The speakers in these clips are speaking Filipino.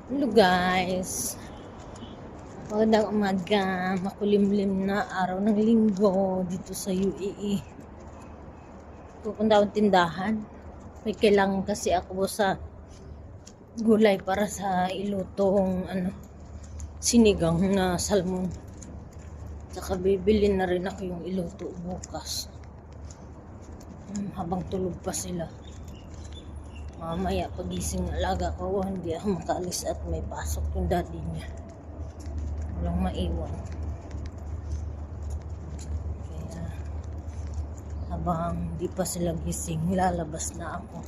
Hello guys, magandang umaga, makulimlim na araw ng linggo dito sa UAE. Pupunta akong tindahan, may kailangan kasi ako sa gulay para sa ilutong sinigang na salmon. Tsaka bibili na rin ako yung iluto bukas habang tulog pa sila. Mamaya pagising ng alaga ko, hindi ako makaalis at may pasok yung daddy niya. Walang maiwan. Kaya habang hindi pa sila gising, lalabas na ako.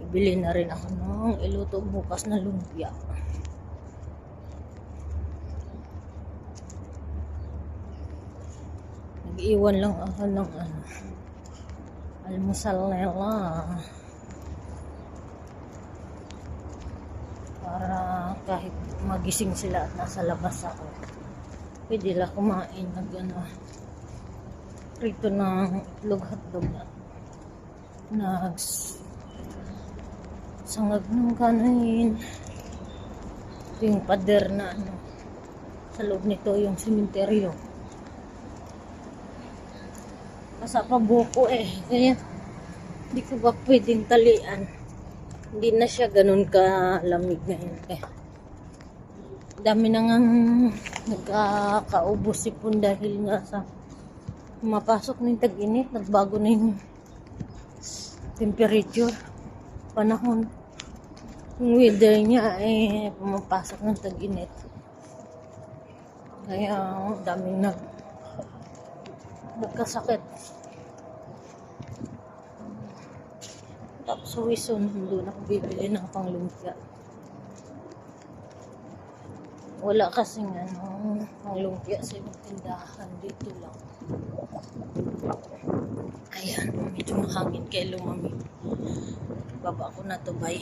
Ibili na rin ako ng iluto bukas na lumpia. Nag-iwan lang ako ng almusal nila. Para kahit magising sila at nasa labas ako, pwede lang kumain prito ng itlog hotdog na sangag ng kanin. Ito yung pader na sa loob nito yung simenteryo. Nasa pabuko kaya hindi ko ba pwedeng talian. Hindi na siya ganun kalamig ngayon. Dami nang nagkakaubos sipon dahil nga sa mapasok na yung tag-init. Nagbago na yung temperature, panahon. Yung weather niya pumapasok ng tag-init. Kaya daming nagkasakit. Tapos wison, doon ako bibili ng panglumpia. Wala kasing panglumpia sa ibang tindahan, dito lang. Ayan, medyo mahangin kaya lumamig. Baba ko na to, bye.